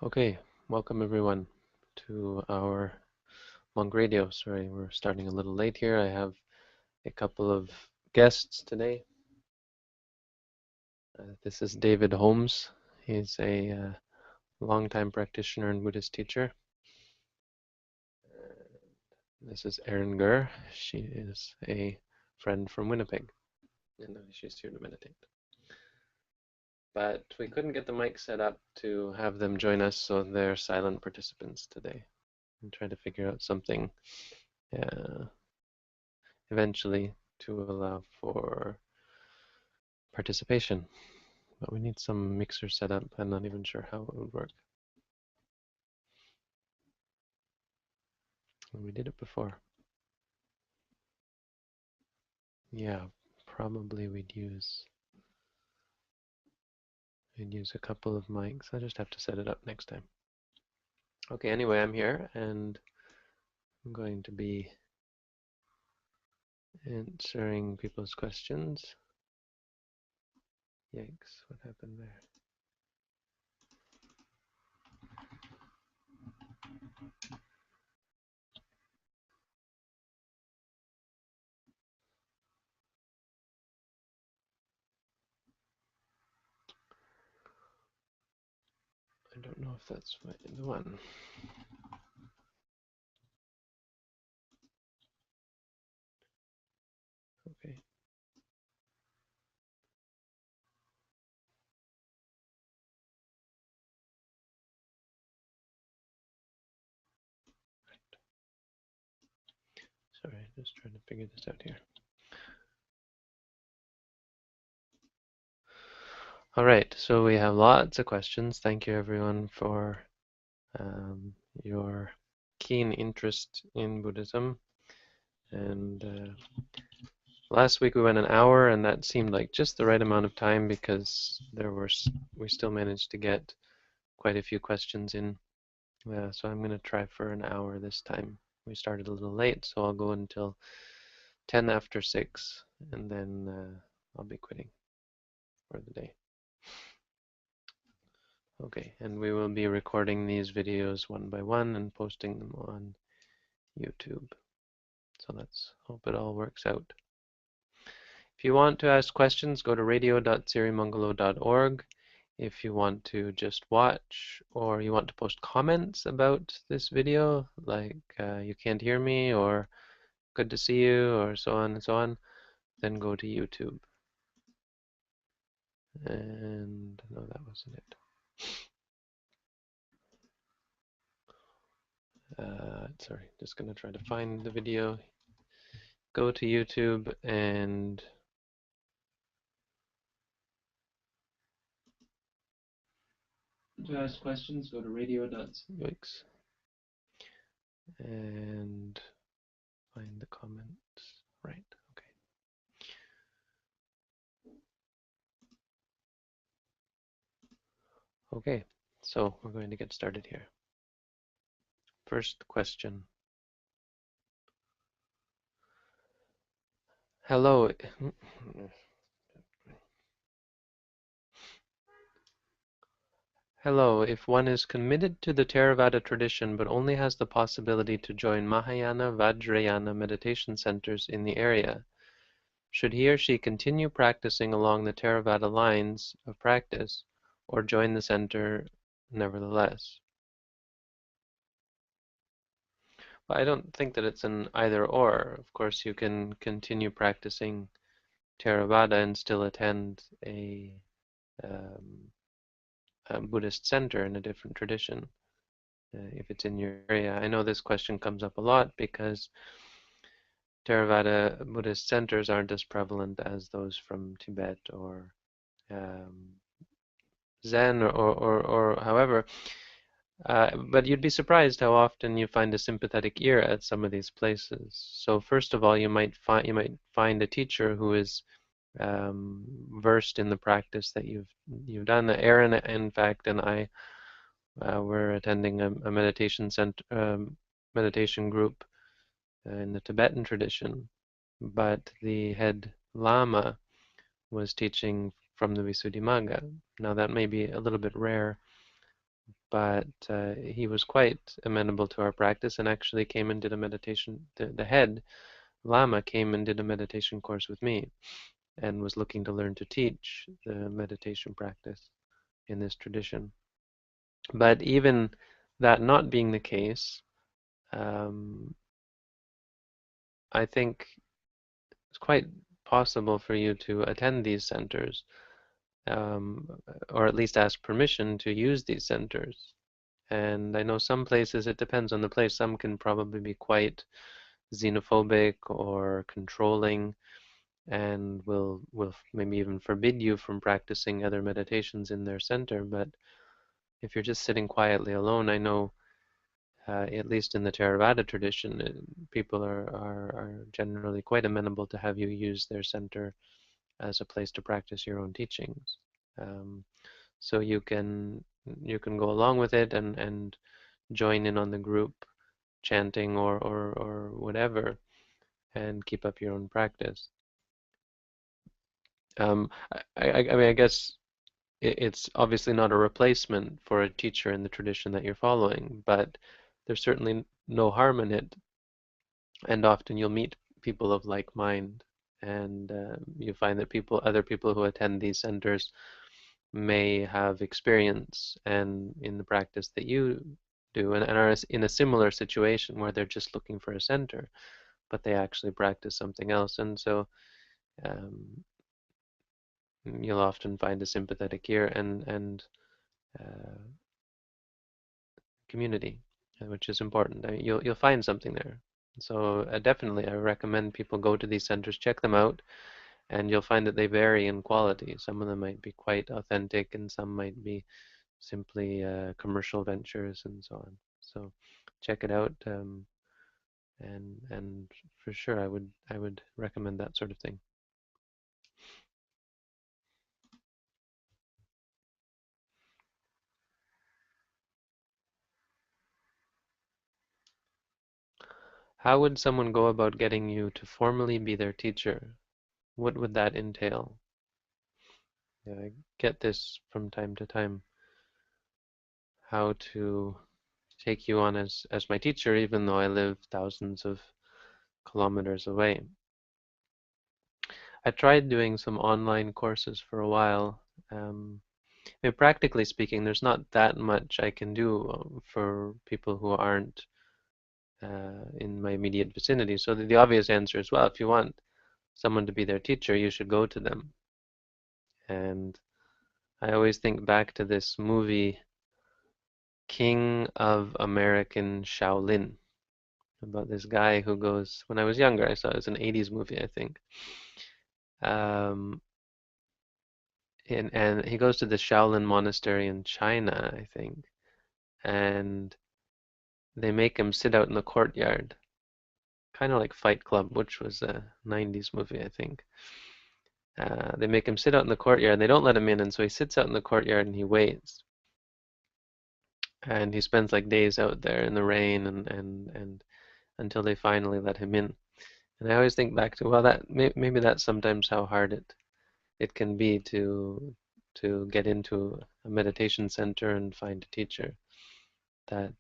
Okay, welcome everyone to our Monk Radio. Sorry, we're starting a little late here. I have a couple of guests today. This is David Holmes. He's a longtime practitioner and Buddhist teacher. This is Erin Gur. She is a friend from Winnipeg, and she's here to meditate. But we couldn't get the mic set up to have them join us, so they're silent participants today. And try to figure out something eventually to allow for participation. But we need some mixer set up. I'm not even sure how it would work. We did it before. Yeah, probably we'd use a couple of mics. I just have to set it up next time. Okay, anyway, I'm here and I'm going to be answering people's questions. Yikes, what happened there? I don't know if that's the one. Okay. Sorry, just trying to figure this out here. All right, so we have lots of questions. Thank you everyone for your keen interest in Buddhism. And last week we went an hour, and that seemed like just the right amount of time because we still managed to get quite a few questions in. So I'm going to try for an hour this time. We started a little late, so I'll go until 10 after 6, and then I'll be quitting for the day. Okay, and we will be recording these videos one by one and posting them on YouTube. So let's hope it all works out. If you want to ask questions, go to radio.sirimangalo.org. If you want to just watch or you want to post comments about this video, like you can't hear me or good to see you or so on and so on, then go to YouTube. And no, that wasn't it. Sorry, just going to try to find the video. Go to YouTube and to ask questions, go to radio.yikes and find the comments. Right, okay. Okay, so we're going to get started here. First question. Hello. Hello, if one is committed to the Tera Vaada tradition but only has the possibility to join Mahayana Vajrayana meditation centers in the area, should he or she continue practicing along the Tera Vaada lines of practice or join the center nevertheless? Well, I don't think that it's an either or. Of course, you can continue practicing Tera Vaada and still attend a Buddhist center in a different tradition. If it's in your area. I know this question comes up a lot because Theravada Buddhist centers aren't as prevalent as those from Tibet or Zen or however. But you'd be surprised how often you find a sympathetic ear at some of these places. So first of all, you might find a teacher who is versed in the practice that you've done. Aaron, in fact, and I were attending a meditation meditation group in the Tibetan tradition, but the head Lama was teaching from the Visuddhimagga. Now that may be a little bit rare, but he was quite amenable to our practice and actually came and did a meditation. The head Lama came and did a meditation course with me and was looking to learn to teach the meditation practice in this tradition. But even that not being the case, um, I think it's quite possible for you to attend these centers, um, or at least ask permission to use these centers. And I know some places, it depends on the place, some can probably be quite xenophobic or controlling and will maybe even forbid you from practicing other meditations in their center. But if you're just sitting quietly alone, I know at least in the Tera Vaada tradition, people are generally quite amenable to have you use their center as a place to practice your own teachings. Um, so you can go along with it and join in on the group chanting or whatever and keep up your own practice. I mean, I guess it's obviously not a replacement for a teacher in the tradition that you're following, but there's certainly no harm in it. And often you'll meet people of like mind, and you find that other people who attend these centers may have experience and in the practice that you do, and are in a similar situation where they're just looking for a center, but they actually practice something else. And so um, you'll often find a sympathetic ear and uh, community, which is important. I mean, you'll find something there. So definitely, I recommend people go to these centers, check them out, and you'll find that they vary in quality. Some of them might be quite authentic, and some might be simply commercial ventures and so on. So check it out, and for sure, I would recommend that sort of thing. How would someone go about getting you to formally be their teacher? What would that entail? Yeah, I get this from time to time. How to take you on as my teacher, even though I live thousands of kilometers away. I tried doing some online courses for a while. I mean, practically speaking, there's not that much I can do for people who aren't in my immediate vicinity. So the obvious answer is, well, if you want someone to be their teacher, you should go to them. And I always think back to this movie, King of American Shaolin, about this guy who goes, when I was younger, I saw it was an 80s movie, I think. Um, and he goes to the Shaolin monastery in China, I think, and they make him sit out in the courtyard, kind of like Fight Club, which was a 90s movie, I think. They make him sit out in the courtyard, and they don't let him in, and so he sits out in the courtyard and he waits, and he spends like days out there in the rain and until they finally let him in. And I always think back to, well, that maybe that's sometimes how hard it can be to get into a meditation center and find a teacher. That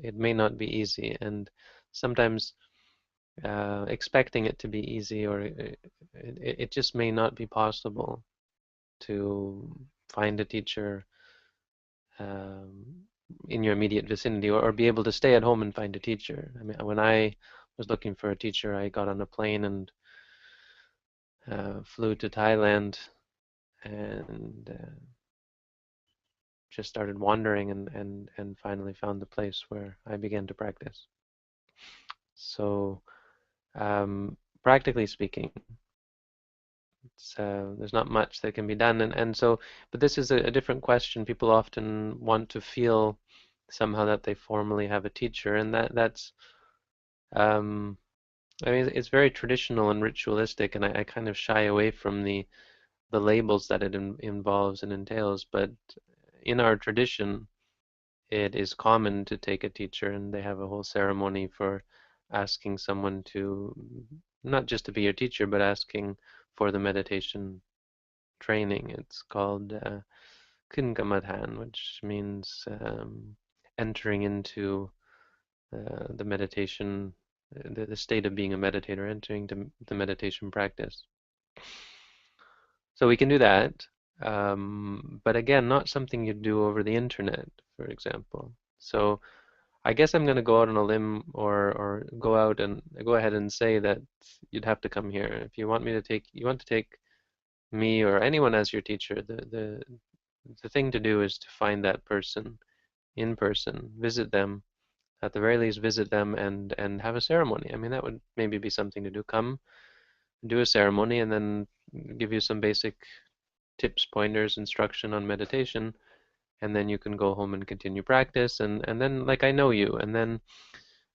it may not be easy, and sometimes expecting it to be easy, or it just may not be possible to find a teacher um, in your immediate vicinity, or be able to stay at home and find a teacher. I mean, when I was looking for a teacher, I got on a plane and flew to Thailand and just started wandering and finally found the place where I began to practice. So, practically speaking, there's not much that can be done, and so, but this is a different question. People often want to feel somehow that they formally have a teacher, and that's, um, I mean, it's very traditional and ritualistic, and I kind of shy away from the labels that it involves and entails. But in our tradition, it is common to take a teacher, and they have a whole ceremony for asking someone to, not just to be your teacher, but asking for the meditation training. It's called Kunkamadhan, which means entering into the meditation, the state of being a meditator, entering the meditation practice. So we can do that, but again, not something you do over the internet, for example. So I guess I'm going to go out on a limb, or go out and go ahead and say that you'd have to come here if you want me to take. You want to take me or anyone as your teacher. The thing to do is to find that person in person, visit them, at the very least visit them and have a ceremony. I mean, that would maybe be something to do. Come, do a ceremony, and then give you some basic tips, pointers, instruction on meditation, and then you can go home and continue practice, and then like I know you, and then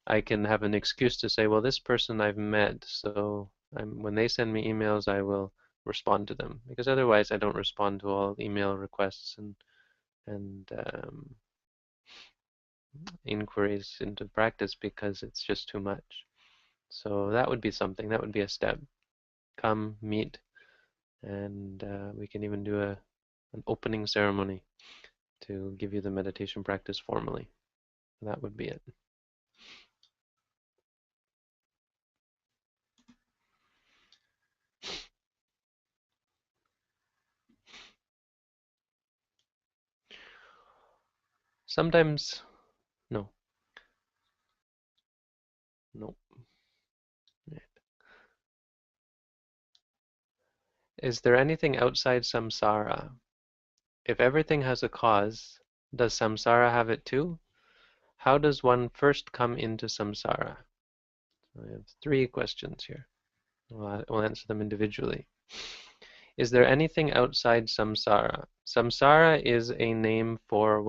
I can have an excuse to say, well, this person I've met, so when they send me emails, I will respond to them, because otherwise I don't respond to all email requests and inquiries into practice because it's just too much. So that would be something. That would be a step. Come, meet, and we can even do an opening ceremony to give you the meditation practice formally. That would be it. Sometimes, no, no. Is there anything outside samsara? If everything has a cause, does samsara have it too? How does one first come into samsara? I have three questions here. We'll answer them individually. Is there anything outside samsara? Samsara is a name for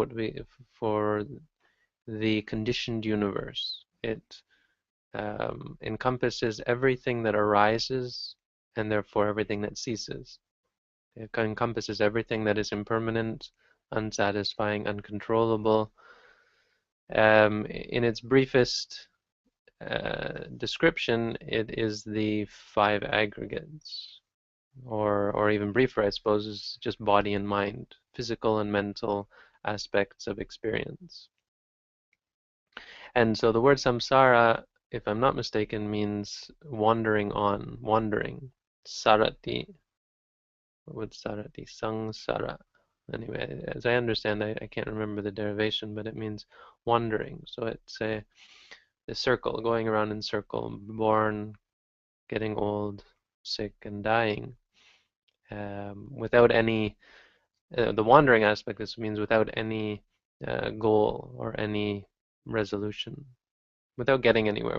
for the conditioned universe. It encompasses everything that arises and therefore everything that ceases. It encompasses everything that is impermanent, unsatisfying, uncontrollable. In its briefest description, it is the five aggregates, or even briefer, I suppose, is just body and mind, physical and mental aspects of experience. And so the word samsara, if I'm not mistaken, means wandering on, wandering. Sarati, what would sarati? Sangsara. Anyway, as I understand, I can't remember the derivation, but it means wandering. So it's a circle, going around in circle, born, getting old, sick, and dying, without any. The wandering aspect, this means without any goal or any resolution, without getting anywhere,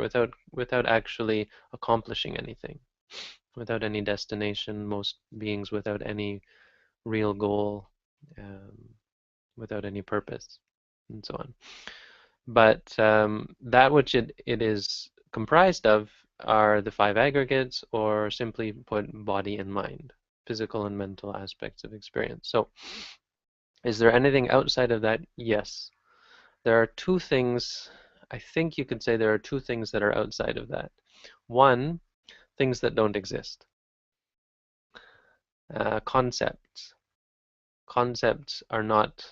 without actually accomplishing anything, without any destination. Most beings without any real goal, um, without any purpose, and so on. But that which it is comprised of are the five aggregates, or simply put, body and mind, physical and mental aspects of experience. So, is there anything outside of that? Yes. There are two things, I think you could say there are two things that are outside of that. One, things that don't exist. Concepts. Concepts are not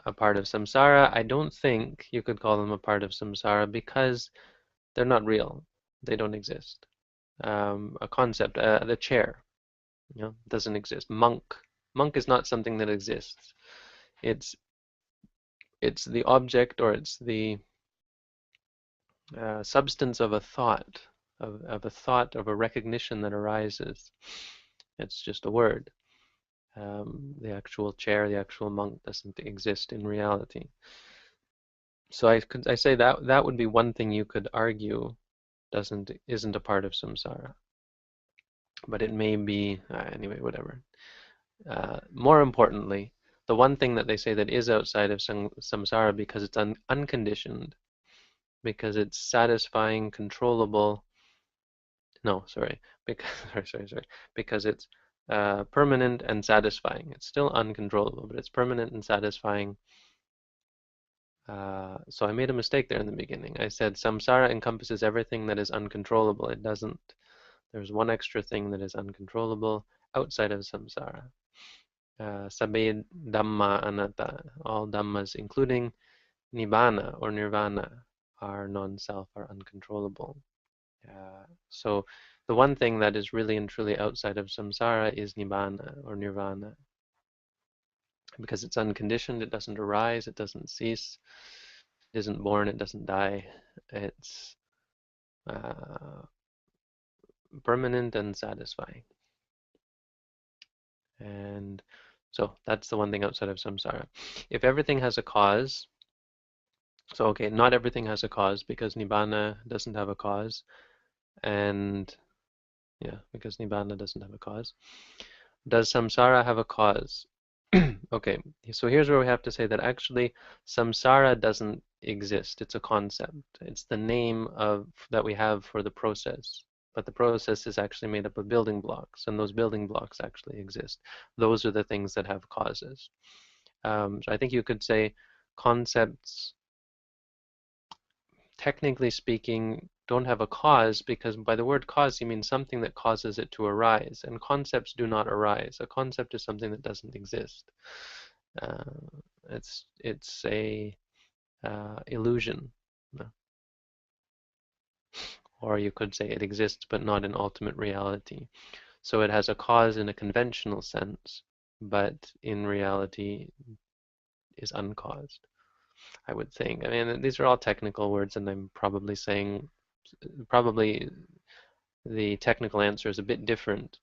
a part of samsara. I don't think you could call them a part of samsara because they're not real. They don't exist. A concept, the chair, doesn't exist. Monk. Monk is not something that exists. It's the object, or it's the substance of a thought, of a recognition that arises. It's just a word. The actual chair, the actual monk doesn't exist in reality. So I say that would be one thing you could argue isn't a part of samsara, but it may be anyway. Whatever. More importantly, the one thing that they say that is outside of samsara because it's unconditioned, because it's satisfying, controllable. No, sorry, because sorry, because it's permanent and satisfying. It's still uncontrollable, but it's permanent and satisfying. So I made a mistake there in the beginning. I said samsara encompasses everything that is uncontrollable. It doesn't. There's one extra thing that is uncontrollable outside of samsara. Sabe Dhamma Anatta, all Dhammas, including Nibbana or Nirvana, are non-self, are uncontrollable. So the one thing that is really and truly outside of samsara is Nibbana or Nirvana, because it's unconditioned, it doesn't arise, it doesn't cease, it isn't born, it doesn't die. It's uh, permanent and satisfying. And so that's the one thing outside of samsara. If everything has a cause, so okay, not everything has a cause because Nibbana doesn't have a cause, and yeah, because Nibbana doesn't have a cause. Does samsara have a cause? Okay, so here's where we have to say that actually samsara doesn't exist. It's a concept. It's the name of that we have for the process. But the process is actually made up of building blocks, and those building blocks actually exist. Those are the things that have causes. So I think you could say concepts, technically speaking, don't have a cause, because by the word cause you mean something that causes it to arise, and concepts do not arise. A concept is something that doesn't exist. Uh, it's a illusion, or you could say it exists but not in ultimate reality. So it has a cause in a conventional sense, but in reality is uncaused, I would think. I mean, these are all technical words, and I'm probably saying probably the technical answer is a bit different,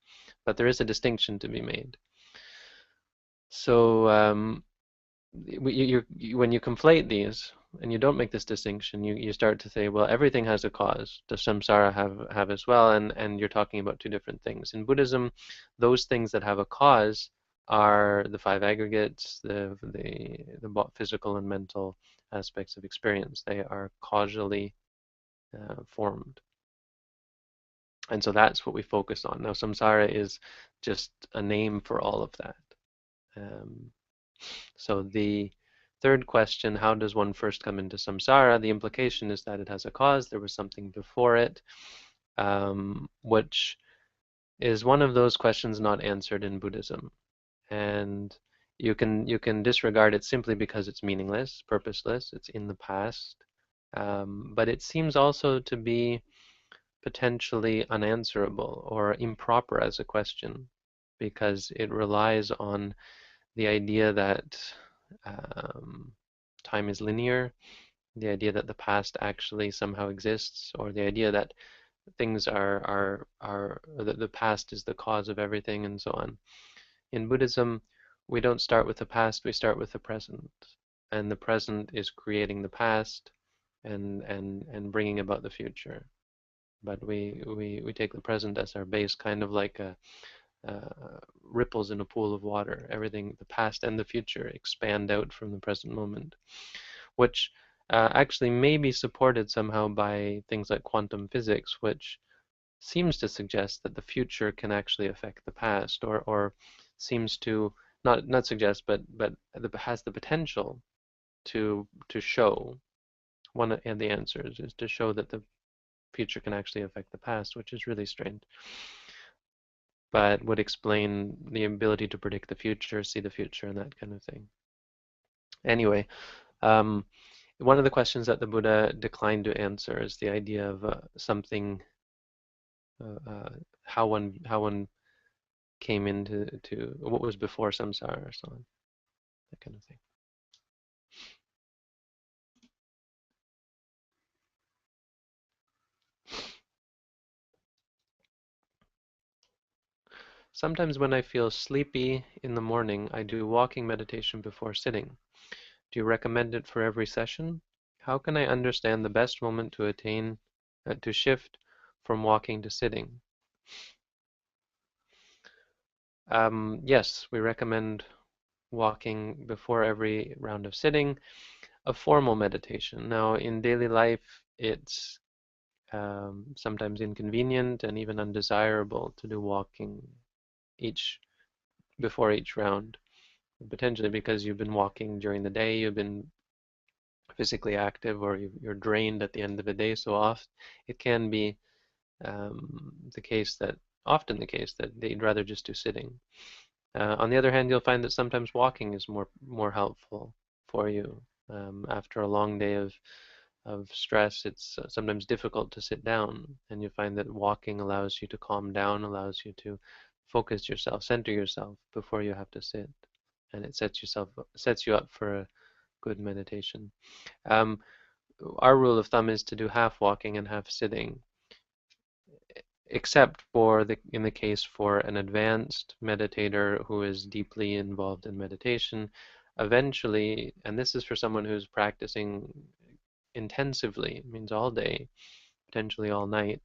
but there is a distinction to be made. So when you conflate these and you don't make this distinction, you start to say, well, everything has a cause. Does samsara have as well? And you're talking about two different things. In Buddhism, those things that have a cause are the five aggregates, the physical and mental aspects of experience. They are causally formed. And so that's what we focus on. Now, samsara is just a name for all of that. Um, so the third question, how does one first come into samsara? The implication is that it has a cause. There was something before it, which is one of those questions not answered in Buddhism. And you can disregard it simply because it's meaningless, purposeless. It's in the past. But it seems also to be potentially unanswerable or improper as a question, because it relies on the idea that time is linear, the idea that the past actually somehow exists, or the idea that things are that the past is the cause of everything, and so on. In Buddhism, we don't start with the past, we start with the present, and the present is creating the past and bringing about the future. But we take the present as our base, kind of like ripples in a pool of water. Everything, the past and the future, expand out from the present moment, which actually may be supported somehow by things like quantum physics, which seems to suggest that the future can actually affect the past, or seems to not suggest, but has the potential to show. One of the answers is to show that the future can actually affect the past, which is really strange, but would explain the ability to predict the future, see the future, and that kind of thing. Anyway, um, one of the questions that the Buddha declined to answer is the idea of something, how one came into what was before samsara, or so on, that kind of thing. Sometimes when I feel sleepy in the morning, I do walking meditation before sitting. Do you recommend it for every session? How can I understand the best moment to to shift from walking to sitting? Yes, we recommend walking before every round of sitting, a formal meditation. Now, in daily life, it's sometimes inconvenient and even undesirable to do walking each before each round, potentially because you've been walking during the day, you've been physically active, or you're drained at the end of the day so often. It can be often the case that they'd rather just do sitting. On the other hand, you'll find that sometimes walking is more helpful for you. After a long day of stress, it's sometimes difficult to sit down, and you find that walking allows you to calm down, allows you to focus yourself, center yourself before you have to sit, and it sets you up for a good meditation. Um, our rule of thumb is to do half walking and half sitting, except for in the case for an advanced meditator who is deeply involved in meditation. Eventually, and this is for someone who's practicing intensively, it means all day, potentially all night,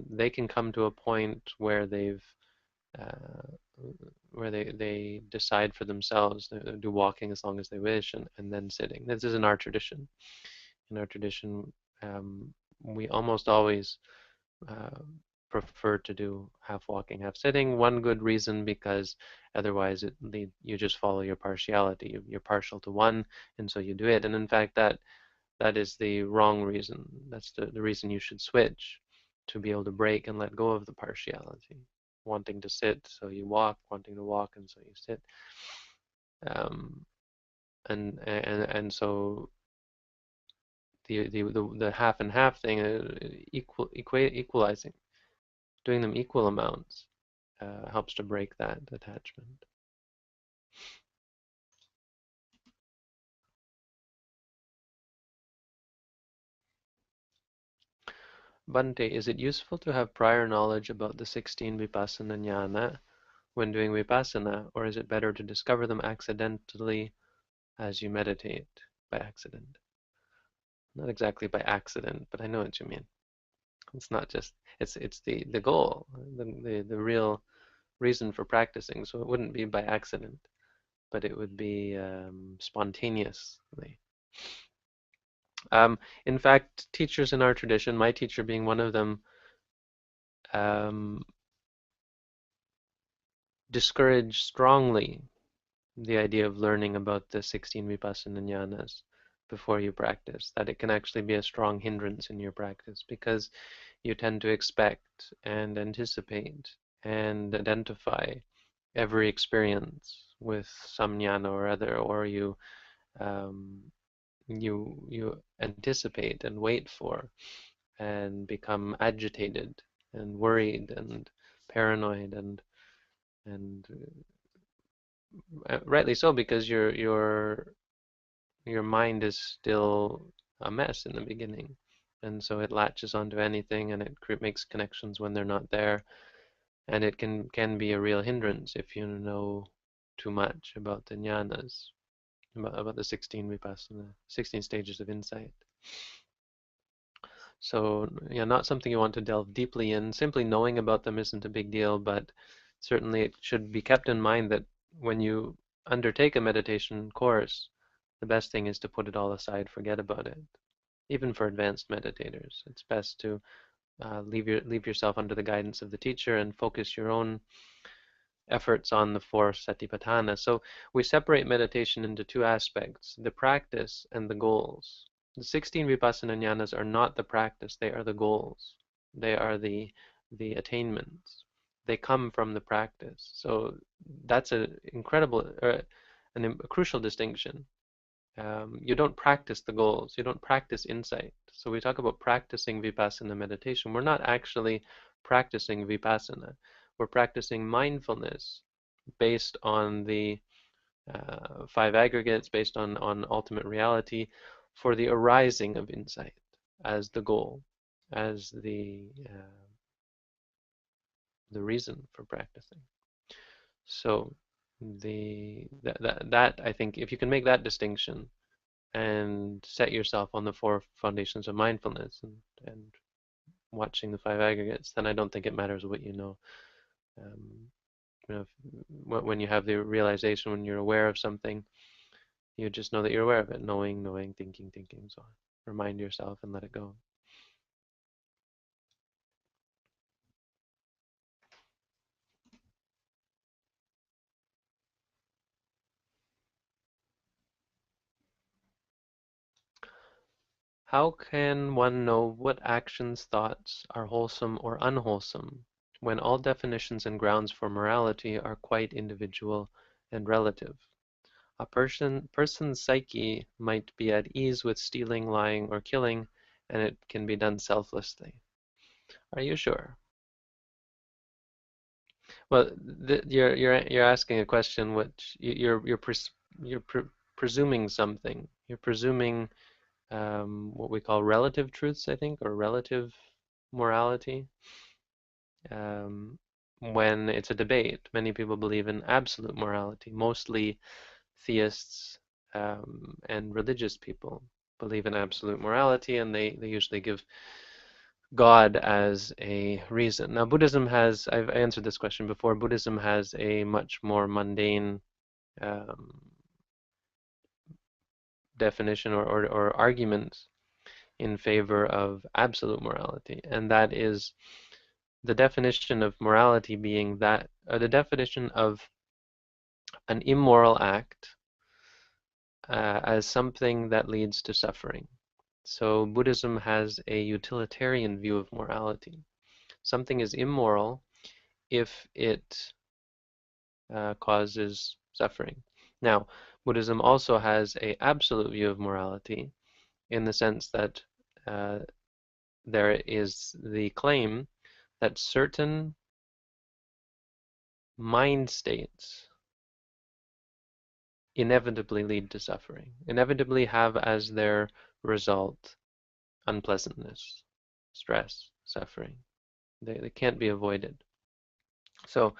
they can come to a point where uh, they decide for themselves to do walking as long as they wish, and then sitting. This is in our tradition. In our tradition, we almost always uh, prefer to do half walking, half sitting. One good reason, because otherwise you just follow your partiality. You're partial to one, and so you do it. And in fact, that is the wrong reason. That's the reason you should switch, to be able to break and let go of the partiality. Wanting to sit, so you walk. Wanting to walk, and so you sit. Um, and so the half and half thing, equalizing, doing them equal amounts, helps to break that attachment. Bhante, is it useful to have prior knowledge about the 16 vipassana jnana when doing vipassana, or is it better to discover them accidentally as you meditate? By accident. Not exactly by accident, but I know what you mean. It's not just, it's the goal, the real reason for practicing. So it wouldn't be by accident, but it would be spontaneously. Um, in fact, teachers in our tradition, my teacher being one of them, um, discourage strongly the idea of learning about the 16 vipassana jnanas before you practice, that it can actually be a strong hindrance in your practice because you tend to expect and anticipate and identify every experience with some jnana or other, or um, you anticipate and wait for and become agitated and worried and paranoid and rightly so, because your mind is still a mess in the beginning, and so it latches onto anything, and it makes connections when they're not there, and it can be a real hindrance if you know too much about the jnanas, about the 16 vipassana, 16 stages of insight. So, yeah, not something you want to delve deeply in. Simply knowing about them isn't a big deal, but certainly it should be kept in mind that when you undertake a meditation course, the best thing is to put it all aside, forget about it. Even for advanced meditators, it's best to leave yourself under the guidance of the teacher and focus your own efforts on the four satipatthana. So we separate meditation into two aspects, the practice and the goals. The 16 vipassana jnanas are not the practice, they are the goals. They are the attainments. They come from the practice. So that's an incredible, a crucial distinction. You don't practice the goals, you don't practice insight. So we talk about practicing vipassana meditation. We're not actually practicing vipassana. We're practicing mindfulness based on the five aggregates, based on ultimate reality, for the arising of insight as the goal, as the reason for practicing. So that I think, if you can make that distinction and set yourself on the four foundations of mindfulness and watching the five aggregates, then I don't think it matters what you know. Um, when you have the realization, when you're aware of something, you just know that you're aware of it. Knowing, thinking, so on. Remind yourself and let it go. How can one know what actions, thoughts are wholesome or unwholesome when all definitions and grounds for morality are quite individual and relative. A person's psyche might be at ease with stealing, lying, or killing, and it can be done selflessly. Are you sure? Well, you're asking a question which you're presuming something. You're presuming what we call relative truths, I think, or relative morality. Um, when it's a debate, many people believe in absolute morality. Mostly theists and religious people believe in absolute morality, and they usually give God as a reason. Now, Buddhism has, I've answered this question before, Buddhism has a much more mundane um, definition or argument in favor of absolute morality, and that is the definition of morality being that, the definition of an immoral act as something that leads to suffering. So Buddhism has a utilitarian view of morality. Something is immoral if it causes suffering. Now, Buddhism also has an absolute view of morality in the sense that uh, there is the claim that certain mind states inevitably lead to suffering, inevitably have as their result unpleasantness, stress, suffering. They can't be avoided. So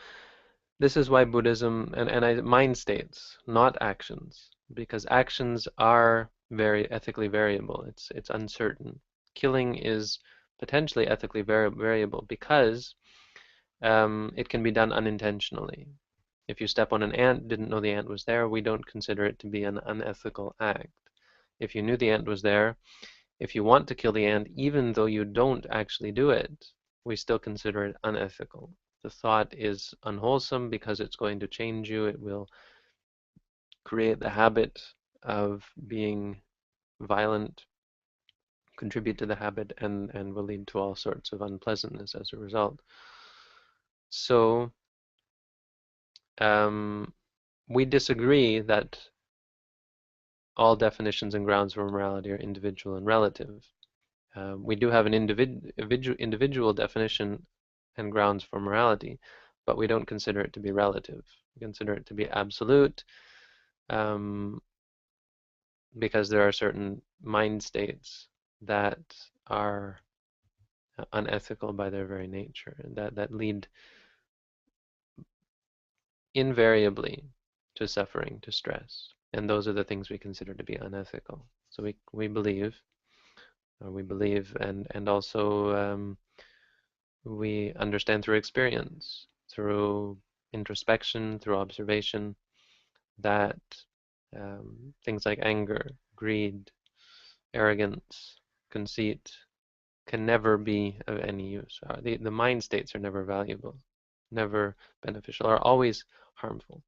this is why Buddhism and mind states, not actions, because actions are very ethically variable. It's uncertain. Killing is potentially ethically variable because it can be done unintentionally. If you step on an ant, didn't know the ant was there, we don't consider it to be an unethical act. If you knew the ant was there, if you want to kill the ant, even though you don't actually do it, we still consider it unethical. The thought is unwholesome because it's going to change you. It will create the habit of being violent, contribute to the habit, and will lead to all sorts of unpleasantness as a result. So we disagree that all definitions and grounds for morality are individual and relative. We do have an individual definition and grounds for morality, but we don't consider it to be relative. We consider it to be absolute um, because there are certain mind states that are unethical by their very nature, and that lead invariably to suffering, to stress. And those are the things we consider to be unethical. So we believe, and also we understand through experience, through introspection, through observation, that things like anger, greed, arrogance, conceit can never be of any use. The mind states are never valuable, never beneficial, are always harmful.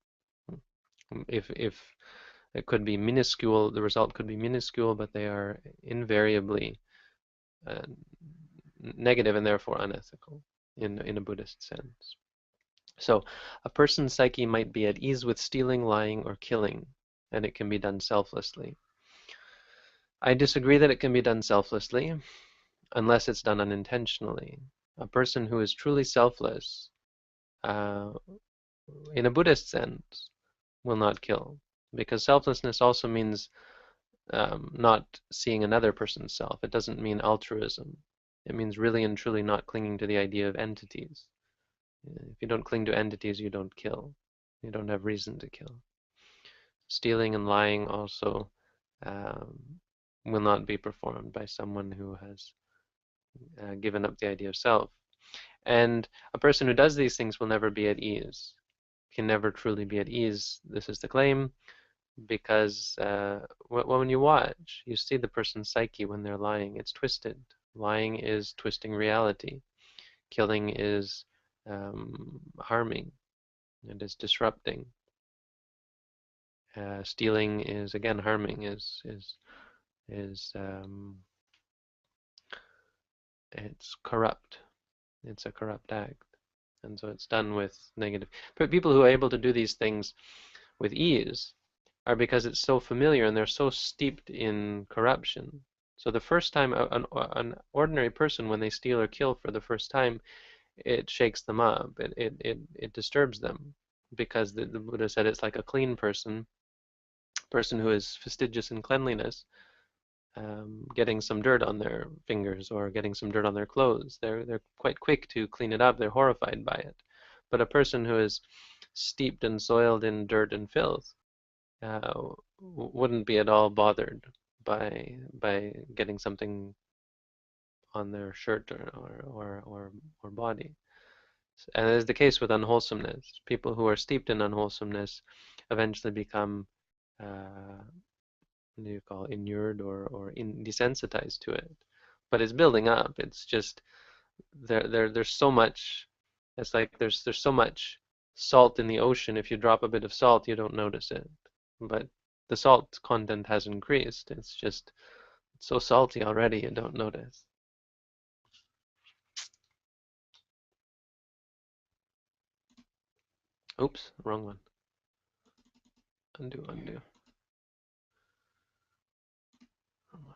If it could be minuscule, the result could be minuscule, but they are invariably uh, negative and therefore unethical in a Buddhist sense. So a person's psyche might be at ease with stealing, lying, or killing, and it can be done selflessly. I disagree that it can be done selflessly unless it's done unintentionally. A person who is truly selfless, uh, in a Buddhist sense, will not kill, because selflessness also means not seeing another person's self. It doesn't mean altruism. It means really and truly not clinging to the idea of entities. If you don't cling to entities, you don't kill. You don't have reason to kill. Stealing and lying also um, will not be performed by someone who has given up the idea of self. And a person who does these things will never be at ease, can never truly be at ease. This is the claim, because when you watch, you see the person's psyche when they're lying. It's twisted. Lying is twisting reality. Killing is harming. It is disrupting. Stealing is again harming. Is it's corrupt. It's a corrupt act. and so it's done with negative. But people who are able to do these things with ease are because it's so familiar and they're so steeped in corruption. So the first time an ordinary person, when they steal or kill for the first time, it shakes them up. It disturbs them because the Buddha said it's like a clean person who is fastidious in cleanliness, getting some dirt on their fingers or getting some dirt on their clothes. They're quite quick to clean it up. They're horrified by it. But a person who is steeped and soiled in dirt and filth wouldn't be at all bothered by getting something on their shirt or body. And it is the case with unwholesomeness. People who are steeped in unwholesomeness eventually become what do you call inured or desensitized to it. But it's building up. It's just there's so much. It's like there's so much salt in the ocean. If you drop a bit of salt, you don't notice it. But the salt content has increased. It's so salty already, you don't notice. Oops, wrong one. Undo, undo. Wrong one.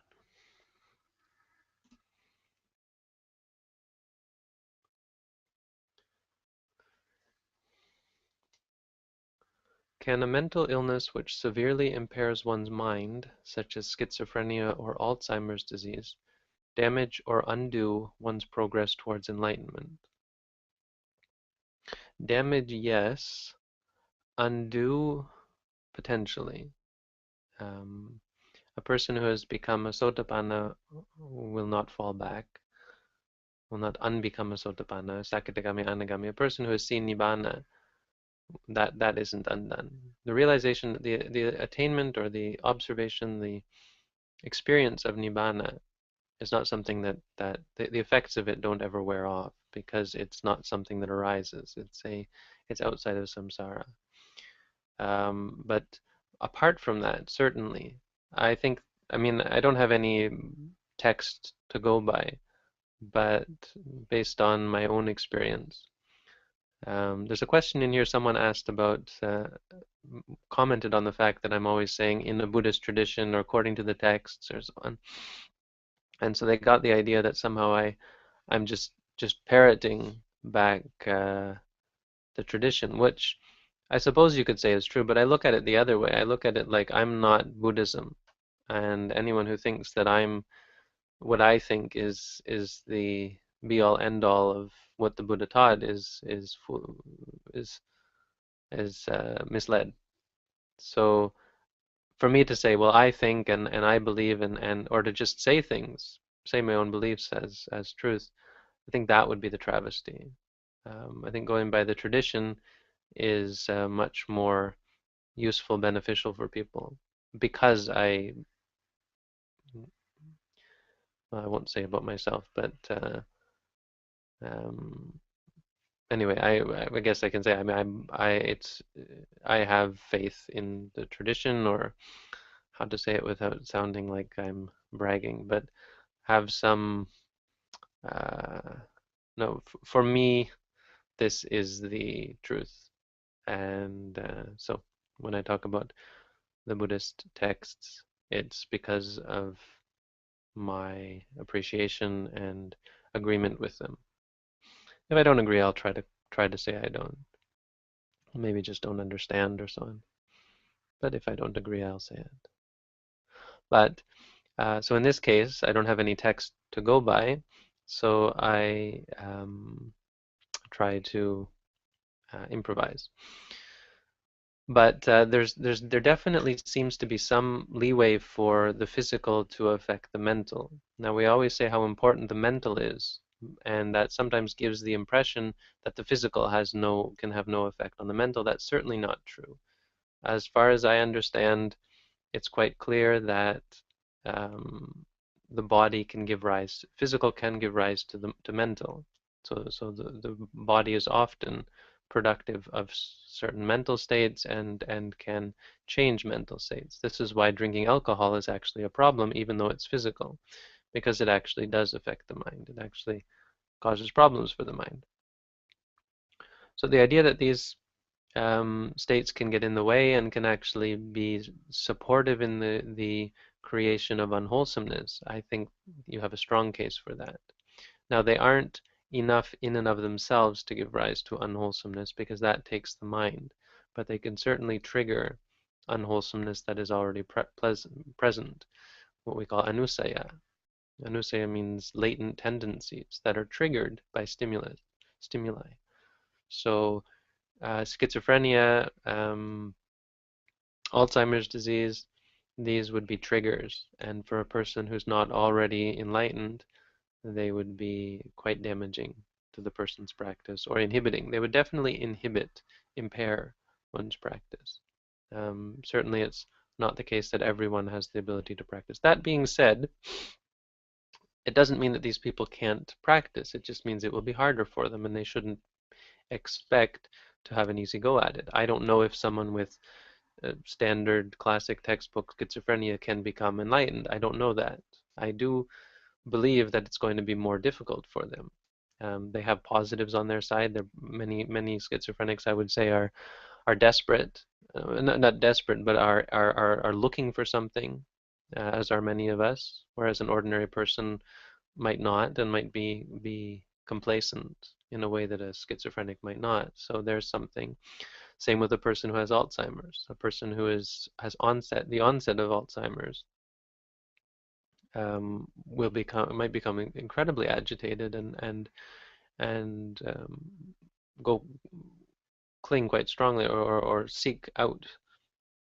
Can a mental illness which severely impairs one's mind, such as schizophrenia or Alzheimer's disease, damage or undo one's progress towards enlightenment? Damage, yes. Undo, potentially. A person who has become a sotapanna will not fall back, will not unbecome a sotapanna, sakadagami, anagami. A person who has seen nibbana, that isn't undone. The realization, the attainment or the observation, the experience of nibbana is not something that the effects of it don't ever wear off because it's not something that arises. It's outside of samsara. But apart from that, certainly, I mean, I don't have any text to go by, but based on my own experience. There's a question in here someone asked about, commented on the fact that I'm always saying in the Buddhist tradition or according to the texts or so on. And so they got the idea that somehow I'm just parroting back the tradition, which I suppose you could say is true, but I look at it the other way. I look at it like I'm not Buddhism, and anyone who thinks that I'm what I think is the be all end all of what the Buddha taught is misled. So for me to say, well, I think and I believe and or to just say things, say my own beliefs as truth, I think that would be the travesty. I think going by the tradition is much more useful, beneficial for people because well, I won't say about myself, but um, anyway, I guess I can say I have faith in the tradition, or how to say it without sounding like I'm bragging, but have some no, for me, this is the truth. And so when I talk about the Buddhist texts, it's because of my appreciation and agreement with them. If I don't agree, I'll try to say I don't. Maybe just don't understand or so on. But if I don't agree, I'll say it. But so in this case, I don't have any text to go by, so I try to improvise. But there definitely seems to be some leeway for the physical to affect the mental. Now we always say how important the mental is, and that sometimes gives the impression that the physical can have no effect on the mental. That's certainly not true. As far as I understand, it's quite clear that the body can give rise, physical can give rise to mental. So the body is often productive of certain mental states and can change mental states. This is why drinking alcohol is actually a problem, even though it's physical, because it actually does affect the mind. It actually causes problems for the mind. So the idea that these states can get in the way and can actually be supportive in the creation of unwholesomeness, I think you have a strong case for that. Now, they aren't enough in and of themselves to give rise to unwholesomeness because that takes the mind, but they can certainly trigger unwholesomeness that is already present, what we call anusaya. Anusaya means latent tendencies that are triggered by stimuli. So schizophrenia, Alzheimer's disease, these would be triggers. And for a person who's not already enlightened, they would be quite damaging to the person's practice or inhibiting. They would definitely impair one's practice. Certainly, it's not the case that everyone has the ability to practice. That being said, it doesn't mean that these people can't practice. It just means it will be harder for them, and they shouldn't expect to have an easy go at it. I don't know if someone with standard classic textbook schizophrenia can become enlightened. I don't know that. I do believe that it's going to be more difficult for them. They have positives on their side. There many schizophrenics, I would say, are desperate, not desperate, but are looking for something, as are many of us. Whereas an ordinary person might not and might be complacent in a way that a schizophrenic might not. So there's something. Same with a person who has Alzheimer's. A person who has the onset of Alzheimer's might become incredibly agitated and go cling quite strongly or seek out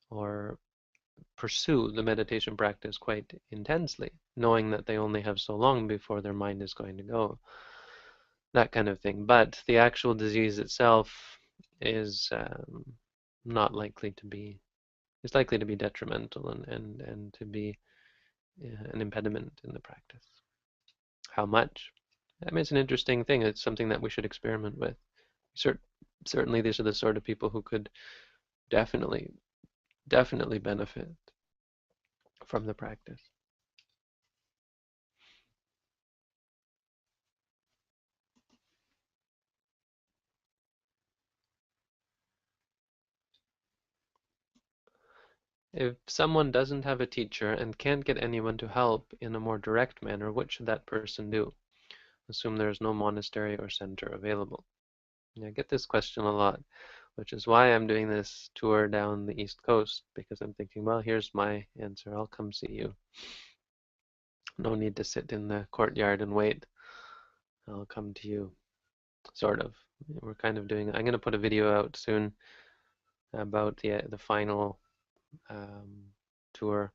or pursue the meditation practice quite intensely, knowing that they only have so long before their mind is going to go, that kind of thing. But the actual disease itself is not likely to be, is likely to be detrimental and to be an impediment in the practice. How much? I mean, it's an interesting thing. It's something that we should experiment with. Certainly, these are the sort of people who could definitely, definitely benefit from the practice. If someone doesn't have a teacher and can't get anyone to help in a more direct manner, what should that person do? Assume there is no monastery or center available. I get this question a lot, which is why I'm doing this tour down the East Coast, because I'm thinking, well, here's my answer. I'll come see you. No need to sit in the courtyard and wait. I'll come to you, sort of. We're kind of doing. I'm going to put a video out soon about the final tour.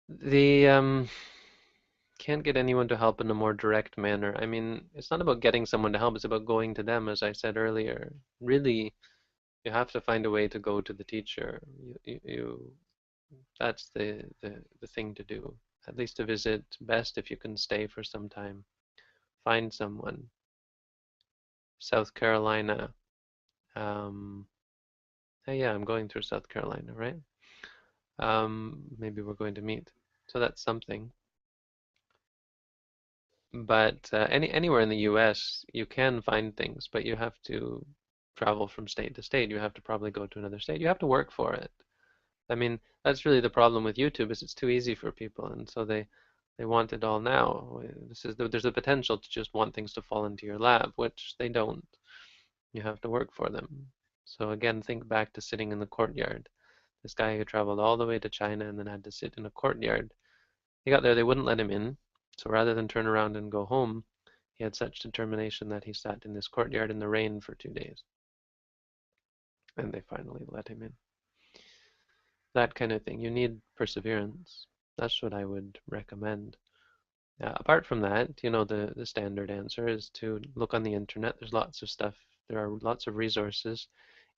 The can't get anyone to help in a more direct manner. I mean, it's not about getting someone to help, it's about going to them, as I said earlier. Really, you have to find a way to go to the teacher. That's the thing to do. At least to visit, best if you can stay for some time. Find someone. South Carolina. Hey, yeah, I'm going through South Carolina, right? Maybe we're going to meet. So that's something. But anywhere in the US, you can find things, but you have to travel from state to state. You have to probably go to another state. You have to work for it. I mean, that's really the problem with YouTube is it's too easy for people, and so they want it all now. There's a potential to just want things to fall into your lap, which they don't. You have to work for them. So again, think back to sitting in the courtyard. This guy who traveled all the way to China and then had to sit in a courtyard. He got there, they wouldn't let him in. So rather than turn around and go home, he had such determination that he sat in this courtyard in the rain for 2 days. And they finally let him in. That kind of thing. You need perseverance. That's what I would recommend. Apart from that, the standard answer is to look on the internet. There's lots of stuff. There are lots of resources,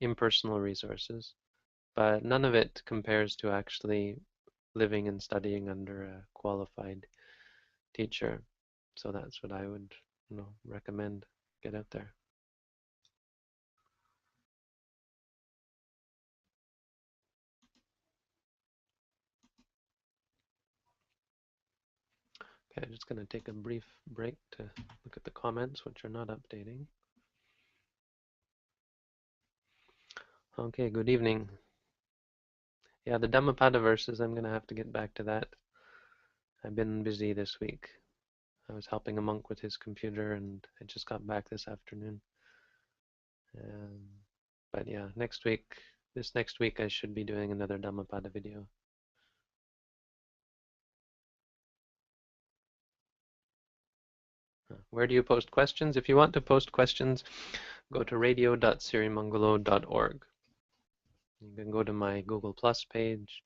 impersonal resources, but none of it compares to actually living and studying under a qualified teacher. So that's what I would, recommend. Get out there. Okay, I'm just going to take a brief break to look at the comments, which are not updating. Okay, good evening. Yeah, the Dhammapada verses, I'm going to have to get back to that. I've been busy this week. I was helping a monk with his computer, and I just got back this afternoon. Um, but yeah, this next week, I should be doing another Dhammapada video. Where do you post questions? If you want to post questions, go to radio.sirimangalo.org. You can go to my Google Plus page.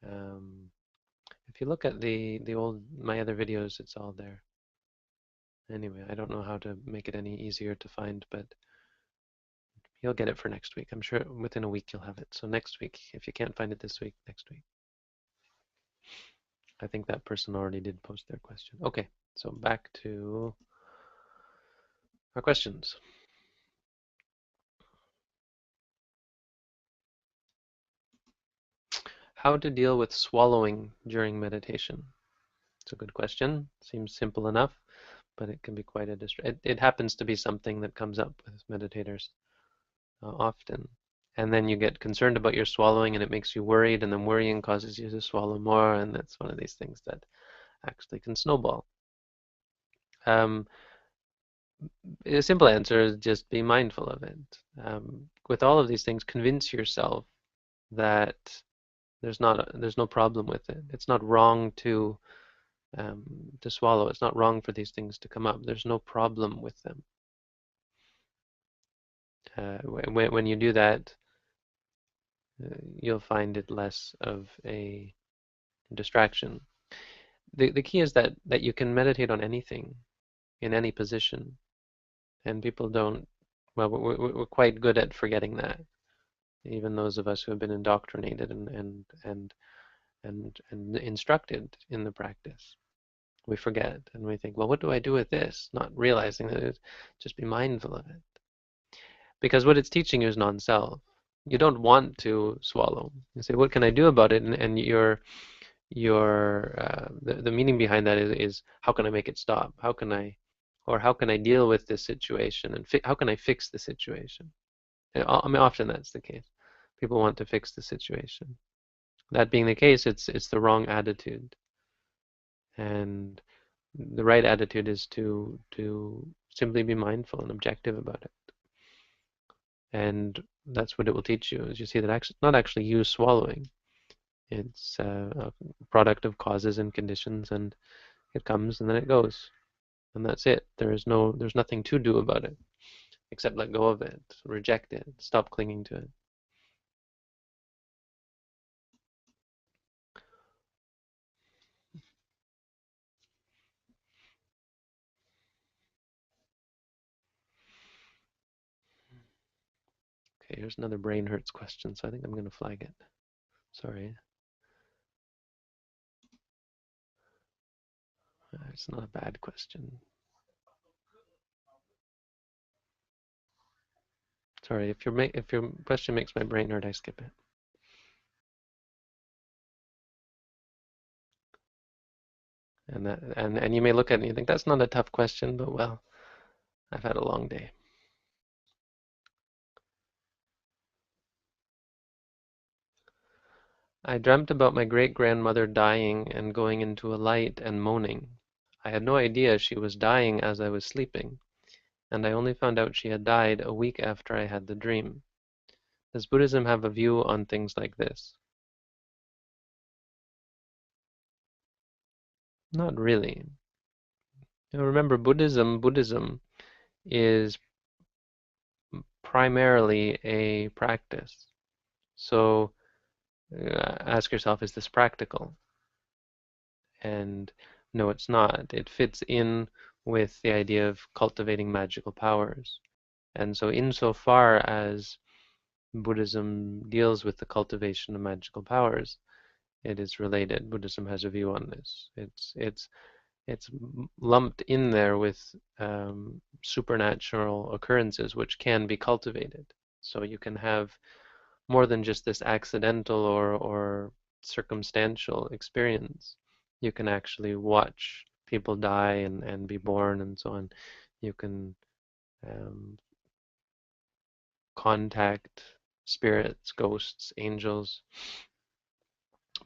If you look at my other videos, it's all there. Anyway, I don't know how to make it any easier to find, but you'll get it for next week. I'm sure within a week you'll have it. So next week, if you can't find it this week, next week. I think that person already did post their question. Okay, so back to our questions. How to deal with swallowing during meditation? It's a good question. Seems simple enough, but it can be quite a distraction. It happens to be something that comes up with meditators often. And then you get concerned about your swallowing and it makes you worried, and then worrying causes you to swallow more, and that's one of these things that actually can snowball. A simple answer is just be mindful of it. With all of these things, convince yourself that there's no problem with it. It's not wrong to swallow. It's not wrong for these things to come up. There's no problem with them. When you do that, you'll find it less of a distraction. The key is that you can meditate on anything, in any position, and people don't. Well, we're quite good at forgetting that. Even those of us who have been indoctrinated and instructed in the practice, we forget and we think, well, what do I do with this? Not realizing that just be mindful of it, because what it's teaching you is non-self. You don't want to swallow. You say, what can I do about it? And the meaning behind that is how can I make it stop? How can I deal with this situation, and how can I fix the situation? I mean, often that's the case. People want to fix the situation. That being the case, it's the wrong attitude, and the right attitude is to simply be mindful and objective about it. And that's what it will teach you, is you see that it's not actually you swallowing. It's a product of causes and conditions, and it comes and then it goes, and that's it. There's nothing to do about it except let go of it, reject it, stop clinging to it. Okay, here's another brain hurts question, so I think I'm going to flag it. Sorry. It's not a bad question. Sorry, if your question makes my brain hurt, I skip it. And you may look at it and you think that's not a tough question, but well, I've had a long day. I dreamt about my great-grandmother dying and going into a light and moaning. I had no idea she was dying as I was sleeping, and I only found out she had died a week after I had the dream. Does Buddhism have a view on things like this? Not really. Remember, Buddhism is primarily a practice. So ask yourself, is this practical? And no, it's not. It fits in with the idea of cultivating magical powers. And so insofar as Buddhism deals with the cultivation of magical powers, it is related. Buddhism has a view on this. It's lumped in there with supernatural occurrences which can be cultivated. So you can have more than just this accidental or circumstantial experience. You can actually watch people die and be born and so on. You can contact spirits, ghosts, angels,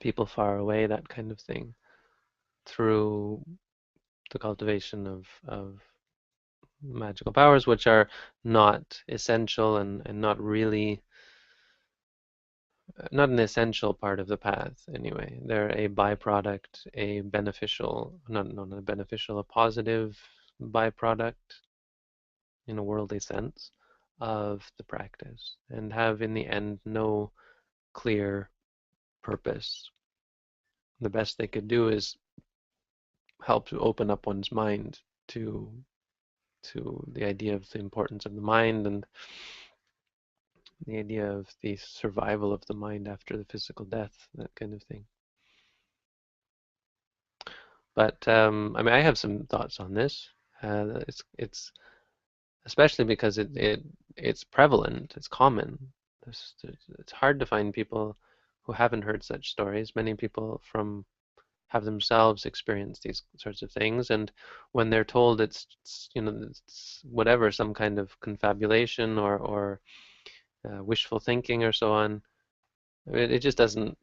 people far away, that kind of thing, through the cultivation of magical powers, which are not essential and not really, not an essential part of the path anyway. They're a byproduct, a beneficial, not a beneficial, a positive byproduct in a worldly sense of the practice, and have in the end no clear purpose. The best they could do is help to open up one's mind to the idea of the importance of the mind and the idea of the survival of the mind after the physical death, that kind of thing. But I mean, I have some thoughts on this. It's especially because it's prevalent, it's common. It's hard to find people who haven't heard such stories. Many people from have themselves experienced these sorts of things, and when they're told it's it's whatever, some kind of confabulation or wishful thinking or so on, it just doesn't.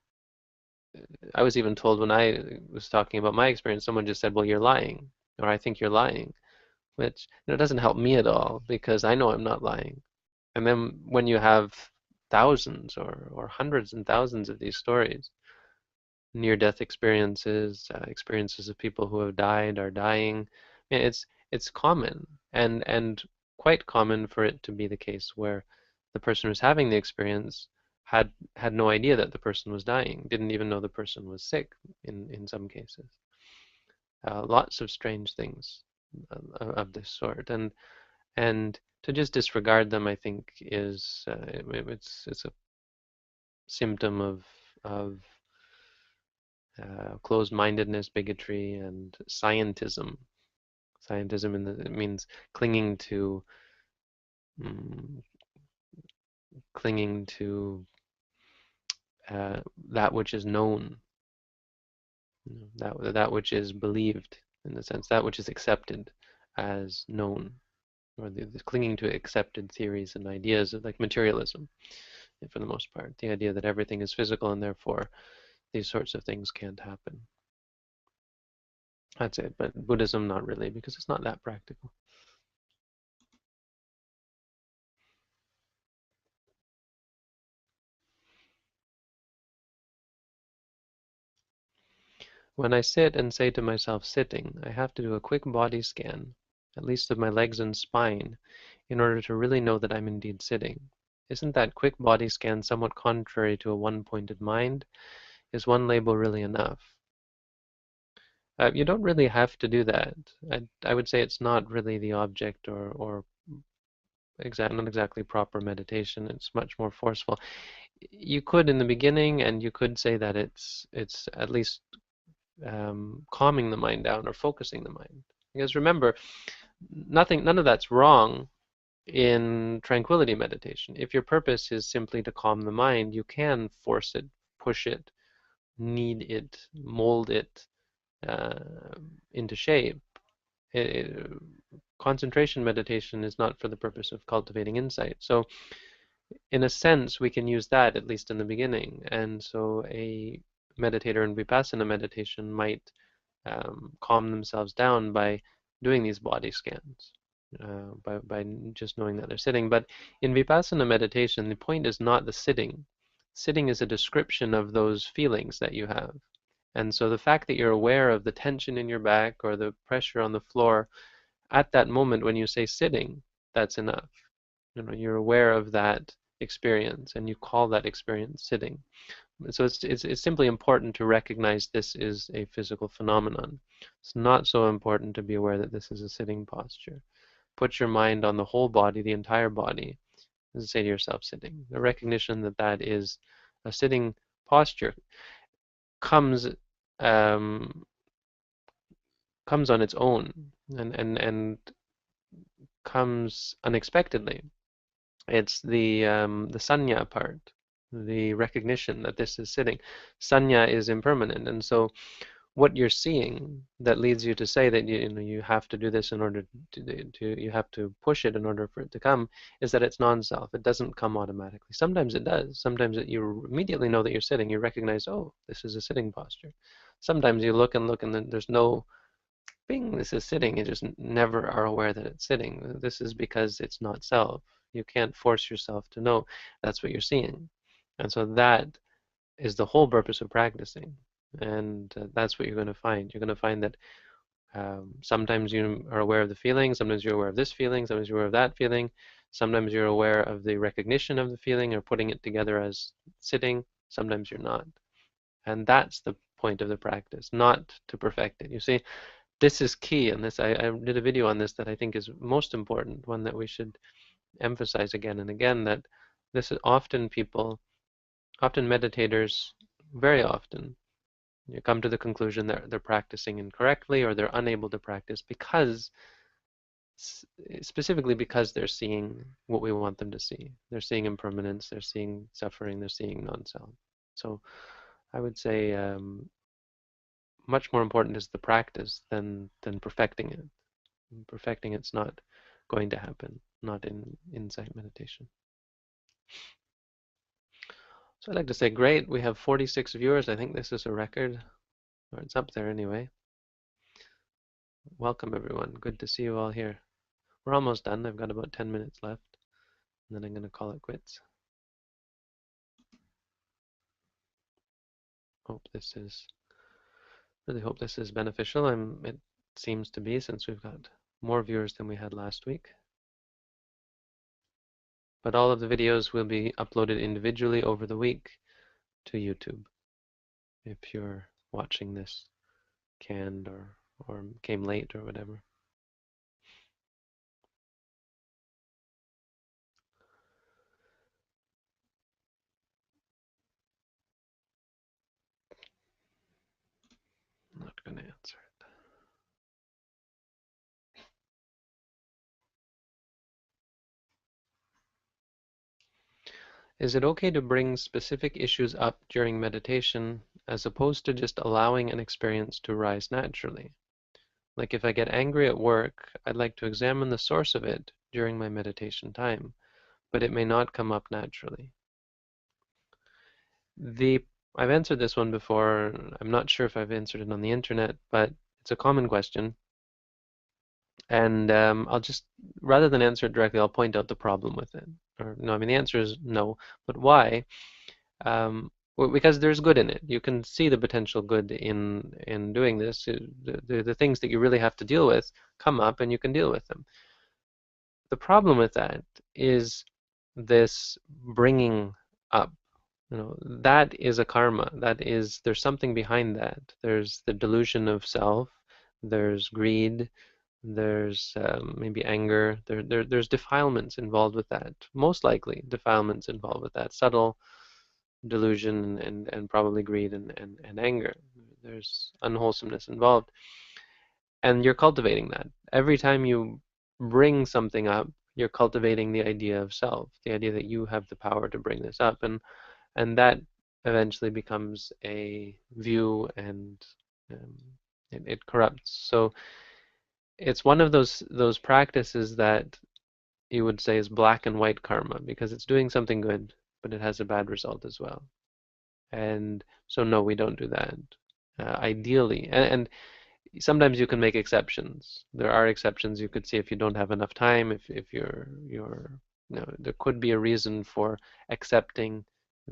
I was even told when I was talking about my experience, someone just said, "Well, you're lying," or "I think you're lying," which doesn't help me at all because I know I'm not lying. And then when you have thousands or hundreds and thousands of these stories, near-death experiences, experiences of people who have died or dying, it's common and quite common for it to be the case where the person who's having the experience had no idea that the person was dying, didn't even know the person was sick in some cases. Lots of strange things of this sort, and to just disregard them, I think, is it's a symptom of closed-mindedness, bigotry, and scientism. Scientism it means clinging to mm, clinging to that which is known, that which is believed, in the sense that which is accepted as known, or the clinging to accepted theories and ideas, like materialism, for the most part. The idea that everything is physical and therefore these sorts of things can't happen. That's it. But Buddhism, not really, because it's not that practical. When I sit and say to myself sitting, I have to do a quick body scan, at least of my legs and spine, in order to really know that I'm indeed sitting. Isn't that quick body scan somewhat contrary to a one-pointed mind? Is one label really enough? You don't really have to do that. I would say it's not really the object or not exactly proper meditation. It's much more forceful. You could in the beginning, and you could say that it's at least calming the mind down or focusing the mind. Because remember, none of that's wrong in tranquility meditation. If your purpose is simply to calm the mind, you can force it, push it, knead it, mold it uh, into shape. It, concentration meditation is not for the purpose of cultivating insight. So in a sense, we can use that at least in the beginning. And so a meditator in vipassana meditation might calm themselves down by doing these body scans, by just knowing that they're sitting. But in vipassana meditation, the point is not the sitting. Sitting is a description of those feelings that you have. And so the fact that you're aware of the tension in your back or the pressure on the floor at that moment when you say sitting, that's enough. You're aware of that experience and you call that experience sitting. So it's simply important to recognize this is a physical phenomenon. It's not so important to be aware that this is a sitting posture. Put your mind on the whole body, the entire body, and say to yourself sitting. The recognition that that is a sitting posture comes um, comes on its own and comes unexpectedly. It's the sanya part, the recognition that this is sitting. Sanya is impermanent, and so what you're seeing that leads you to say that you have to do this in order to you have to push it in order for it to come is that it's non-self. It doesn't come automatically. Sometimes it does. Sometimes you immediately know that you're sitting. You recognize, oh, this is a sitting posture. Sometimes you look and then there's no bing, this is sitting. You just never are aware that it's sitting. This is because it's not self. You can't force yourself to know that's what you're seeing. And so that is the whole purpose of practicing. And that's what you're going to find. You're going to find that sometimes you are aware of the feeling, sometimes you're aware of this feeling, sometimes you're aware of that feeling, sometimes you're aware of the recognition of the feeling or putting it together as sitting, sometimes you're not. And that's the point of the practice, not to perfect it. You see, this is key, and this I did a video on this that I think is most important, one that we should emphasize again and again, that this is often meditators, very often, you come to the conclusion that they're practicing incorrectly or they're unable to practice because, specifically because they're seeing what we want them to see. They're seeing impermanence, they're seeing suffering, they're seeing non-self. So I would say much more important is the practice than perfecting it. Perfecting it's not going to happen, not in insight meditation. So I'd like to say, great, we have 46 viewers. I think this is a record, or it's up there anyway. Welcome, everyone. Good to see you all here. We're almost done. I've got about 10 minutes left, and then I'm going to call it quits. Really hope this is beneficial. It seems to be, since we've got more viewers than we had last week. But all of the videos will be uploaded individually over the week to YouTube if you're watching this canned or came late or whatever. I'm not going to answer it. Is it okay to bring specific issues up during meditation as opposed to just allowing an experience to arise naturally? Like if I get angry at work, I'd like to examine the source of it during my meditation time, but it may not come up naturally. I've answered this one before. I'm not sure if I've answered it on the internet, but it's a common question. And I'll just, rather than answer it directly, I'll point out the problem with it. Or no, I mean, the answer is no. But why? Because there's good in it. You can see the potential good in doing this. The things that you really have to deal with come up, and you can deal with them. The problem with that is this bringing up. That is a karma. There's something behind that. There's the delusion of self. There's greed. There's maybe anger. There's defilements involved with that. Most likely, defilements involved with that. Subtle delusion and probably greed and anger. There's unwholesomeness involved. And you're cultivating that. Every time you bring something up, you're cultivating the idea of self, the idea that you have the power to bring this up. And that eventually becomes a view and um, it corrupts. So it's one of those practices that you would say is black and white karma because it's doing something good, but it has a bad result as well. And so no, we don't do that. Ideally, and sometimes you can make exceptions. There are exceptions you could see if you don't have enough time, if there could be a reason for accepting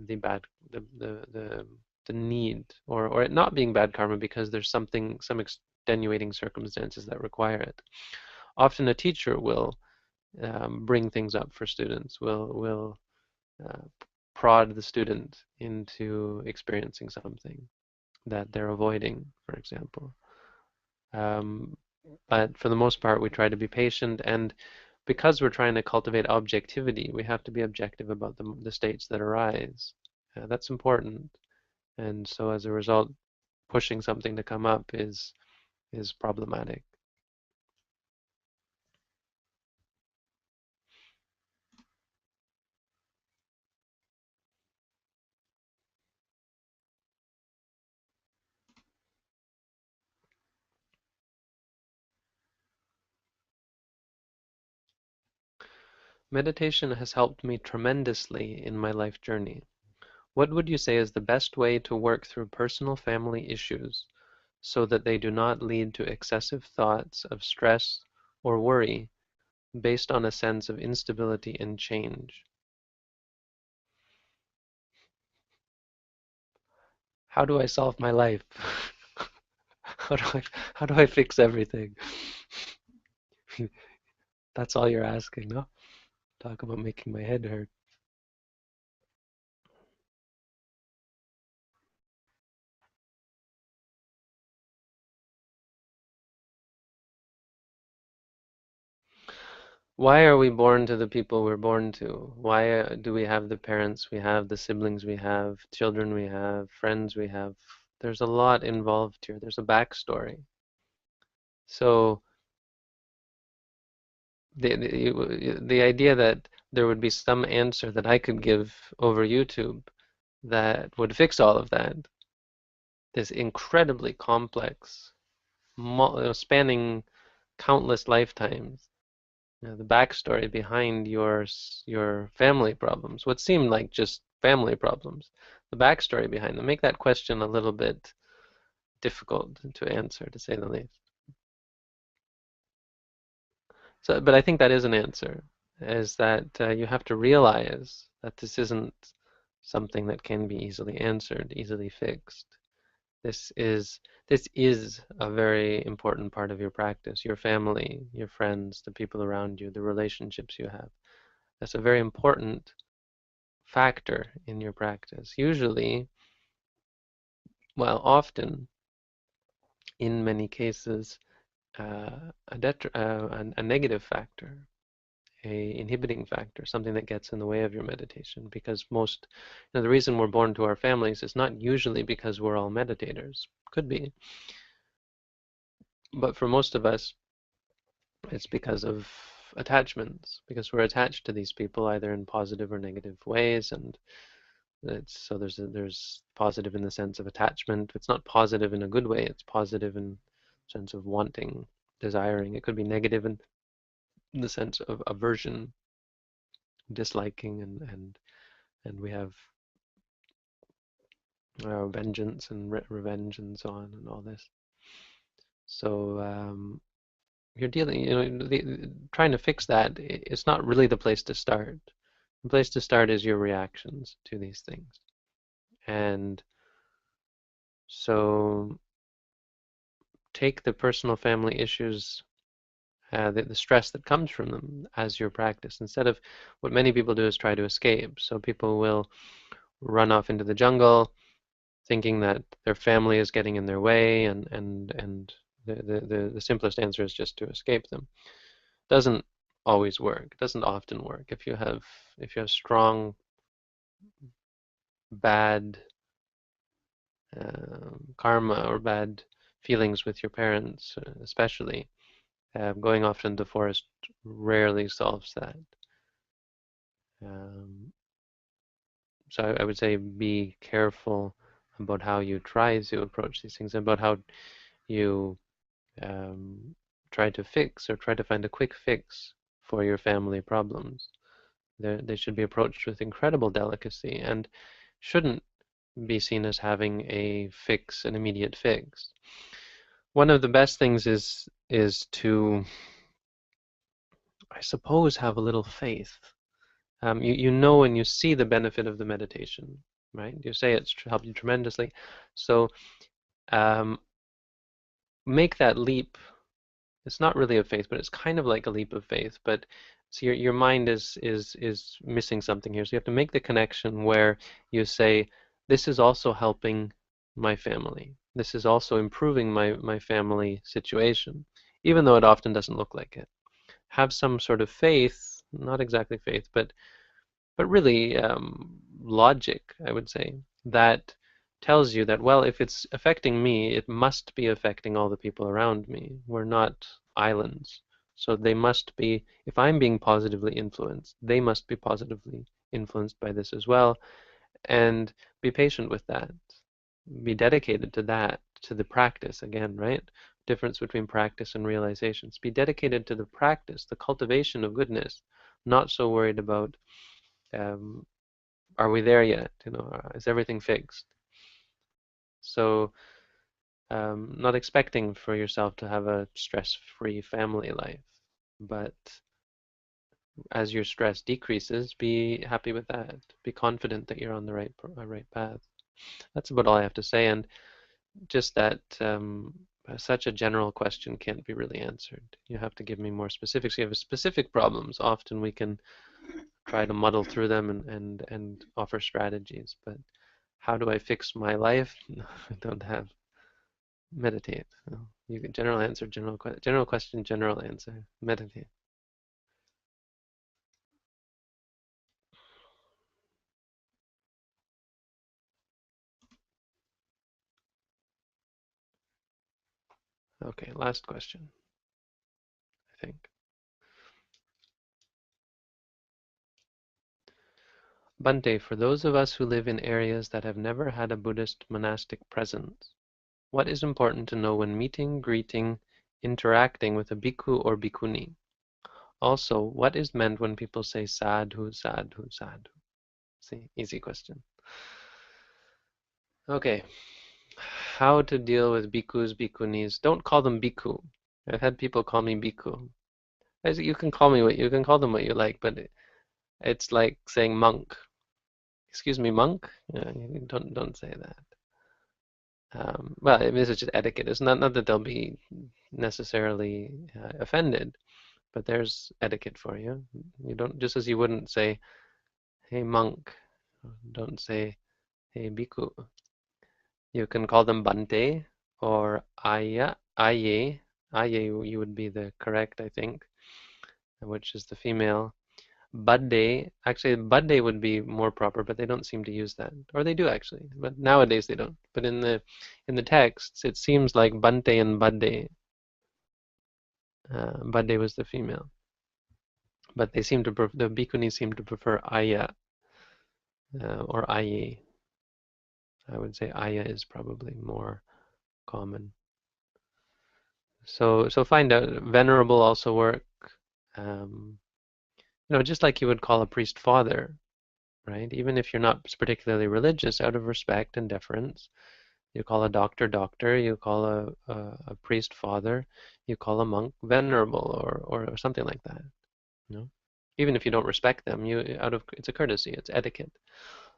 the bad the need or it not being bad karma because there's some extenuating circumstances that require it. Often a teacher will bring things up for students, will uh, prod the student into experiencing something that they're avoiding, for example. Um, but for the most part, we try to be patient, and because we're trying to cultivate objectivity, we have to be objective about the states that arise. That's important, and so as a result, pushing something to come up is problematic. Meditation has helped me tremendously in my life journey. What would you say is the best way to work through personal family issues so that they do not lead to excessive thoughts of stress or worry based on a sense of instability and change? How do I solve my life? How do I how do I fix everything? That's all you're asking, no? Talk about making my head hurt. Why are we born to the people we're born to? Why do we have the parents we have, the siblings we have, children we have, friends we have? There's a lot involved here. There's a backstory. So the idea that there would be some answer that I could give over YouTube that would fix all of that, this incredibly complex, spanning countless lifetimes, the backstory behind your family problems, what seemed like just family problems, the backstory behind them, make that question a little bit difficult to answer, to say the least. So, but I think that is an answer, is that you have to realize that this isn't something that can be easily answered, easily fixed. This is this is a very important part of your practice, your family, your friends, the people around you, the relationships you have. That's a very important factor in your practice. Usually, well, often, in many cases, a negative factor, a inhibiting factor, something that gets in the way of your meditation. Because the reason we're born to our families is not usually because we're all meditators. Could be, but for most of us, it's because of attachments, because we're attached to these people either in positive or negative ways, and so there's positive in the sense of attachment. It's not positive in a good way. It's positive in the sense of wanting, desiring. It could be negative in the sense of aversion, disliking, and we have vengeance and revenge and so on and all this. So you're dealing, trying to fix that. It's not really the place to start. The place to start is your reactions to these things, and so take the personal family issues, the stress that comes from them as your practice, instead of what many people do is try to escape. So people will run off into the jungle thinking that their family is getting in their way, and the simplest answer is just to escape them. Doesn't always work. Doesn't often work. If you have strong bad karma or bad feelings with your parents, especially, going off into the forest rarely solves that. Um, so I would say be careful about how you try to approach these things, about how you um, try to fix or try to find a quick fix for your family problems. They should be approached with incredible delicacy and shouldn't be seen as having an immediate fix. One of the best things is to, I suppose, have a little faith. You know and you see the benefit of the meditation, right? You say it's helped you tremendously. So um, make that leap. It's not really a faith, but it's kind of like a leap of faith. But so your mind is missing something here. So you have to make the connection where you say, this is also helping my family. This is also improving my family situation, even though it often doesn't look like it. Have some sort of faith, not exactly faith, but really logic, I would say, that tells you that, well, if it's affecting me, it must be affecting all the people around me. We're not islands. So they must be, if I'm being positively influenced, they must be positively influenced by this as well. And be patient with that. Be dedicated to that, to the practice again, right? Difference between practice and realizations. Be dedicated to the practice, the cultivation of goodness, not so worried about um, are we there yet? Is everything fixed? So not expecting for yourself to have a stress-free family life, but as your stress decreases, be happy with that. Be confident that you're on the right path. That's about all I have to say. And just that such a general question can't be really answered. You have to give me more specifics. You have specific problems. Often we can try to muddle through them and offer strategies. But how do I fix my life? I don't have. Meditate. You can general answer, general question, general answer. Meditate. Okay, last question, I think. Bante, for those of us who live in areas that have never had a Buddhist monastic presence, what is important to know when meeting, greeting, interacting with a bhikkhu or bhikkhuni? Also, what is meant when people say sadhu, sadhu, sadhu? See, easy question. Okay, how to deal with bhikkhus, bhikkhunis? Don't call them bhikkhu. I've had people call me bhikkhu. You can call me you can call them what you like, but it's like saying monk. Excuse me, monk? You don't say that. Well, this is just etiquette. It's not that they'll be necessarily offended, but there's etiquette for you. You don't just as you wouldn't say, "Hey monk," don't say, "Hey bhikkhu." You can call them Bante or Aya, Aye. Aye, you would be the correct, I think, which is the female. Budday, actually, Budday would be more proper, but they don't seem to use that, or they do actually, but nowadays they don't. But in the texts, it seems like Bante and Budday. Budday was the female, but they seem to the Bhikkhunis seem to prefer Aya or Aye. I would say Aya is probably more common. So find out. Venerable also work. Um, just like you would call a priest father, right? Even if you're not particularly religious, out of respect and deference. You call a doctor doctor, you call a priest father, you call a monk venerable or something like that. You know? Even if you don't respect them, it's a courtesy, it's etiquette.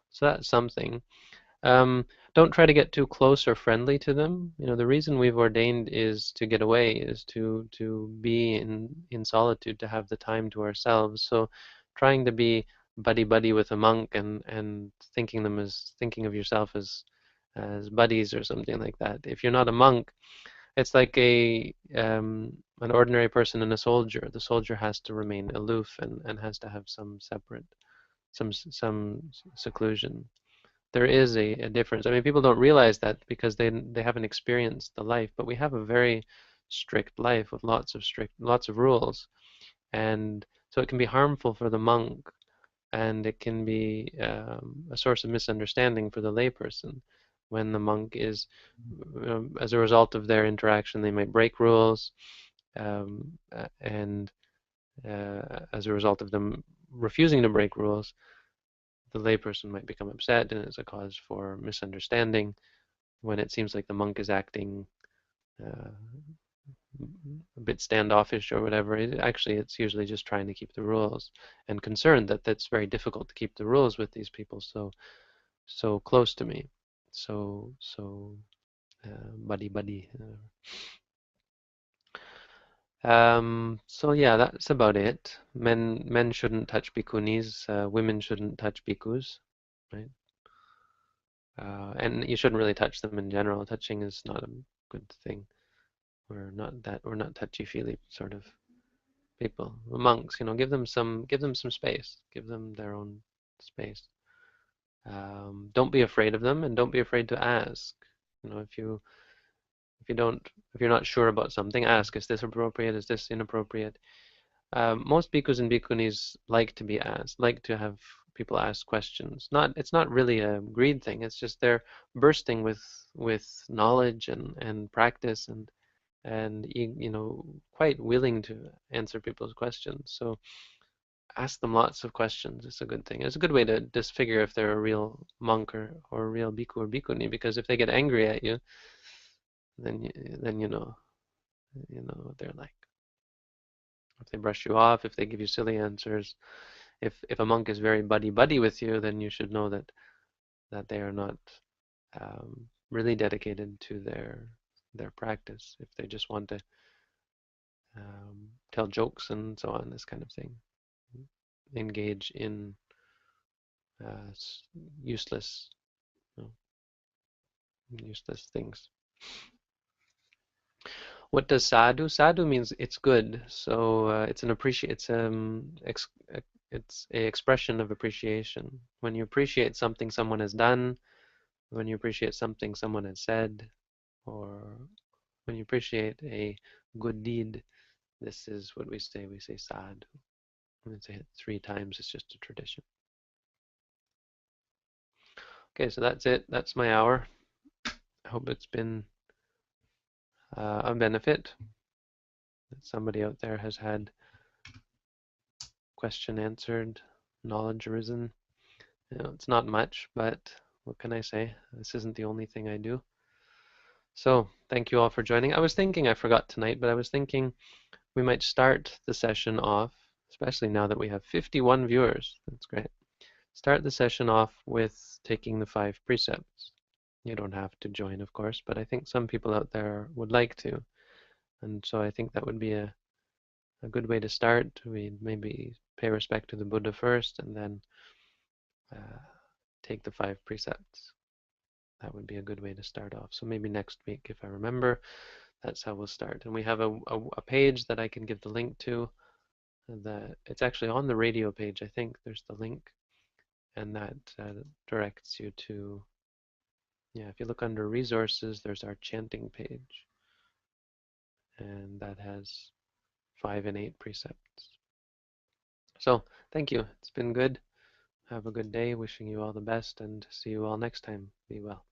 So that's something. Um, don't try to get too close or friendly to them. The reason we've ordained is to get away, is to be in solitude, to have the time to ourselves. So trying to be buddy buddy with a monk and thinking of yourself as buddies or something like that. If you're not a monk, it's like an ordinary person and a soldier. The soldier has to remain aloof and has to have some separate some seclusion. There is a difference. I mean, people don't realize that because they haven't experienced the life, but we have a very strict life with lots of rules, and so it can be harmful for the monk, and it can be a source of misunderstanding for the layperson when the monk is, as a result of their interaction, they might break rules, and as a result of them refusing to break rules, the layperson might become upset, and it's a cause for misunderstanding when it seems like the monk is acting uh, a bit standoffish or whatever. Actually, it's usually just trying to keep the rules and concerned that that's very difficult to keep the rules with these people so close to me, so buddy buddy. So yeah, that's about it. Men shouldn't touch bhikkhunis. Women shouldn't touch bhikkhus, right? And you shouldn't really touch them in general. Touching is not a good thing. We're not touchy-feely sort of people. Monks, give them some space. Give them their own space. Don't be afraid of them, and don't be afraid to ask. If you're not sure about something, ask. Is this appropriate? Is this inappropriate? Most bhikkhus and bhikkhunis like to be asked, like to have people ask questions. It's not really a greed thing. It's just they're bursting with knowledge and practice and quite willing to answer people's questions. So ask them lots of questions. It's a good thing. It's a good way to disfigure if they're a real monk or a real bhikkhu or bhikkhuni, because if they get angry at you, then you know what they're like. If they brush you off, if they give you silly answers, if a monk is very buddy with you, then you should know that they are not really dedicated to their practice. If they just want to tell jokes and so on, this kind of thing, engage in uh, useless, you know, useless things. What does sadhu? Sadhu means it's good. So it's an appreciate. It's a expression of appreciation. When you appreciate something someone has done, when you appreciate something someone has said, or when you appreciate a good deed, this is what we say. We say sadhu. We say it 3 times. It's just a tradition. Okay, so that's it. That's my hour. I hope it's been a benefit. That somebody out there has had question answered, knowledge arisen. You know, it's not much, but what can I say? This isn't the only thing I do. So thank you all for joining. I was thinking, I forgot tonight, but I was thinking we might start the session off, especially now that we have 51 viewers. That's great. Start the session off with taking the 5 precepts. You don't have to join, of course, but I think some people out there would like to. And so I think that would be a good way to start. We maybe pay respect to the Buddha first and then uh, take the 5 precepts. That would be a good way to start off. So maybe next week, if I remember, that's how we'll start. And we have a page that I can give the link to. It's actually on the radio page, I think. There's the link, and that directs you to, yeah, if you look under resources, there's our chanting page, and that has 5 and 8 precepts. So thank you. It's been good. Have a good day. Wishing you all the best, and see you all next time. Be well.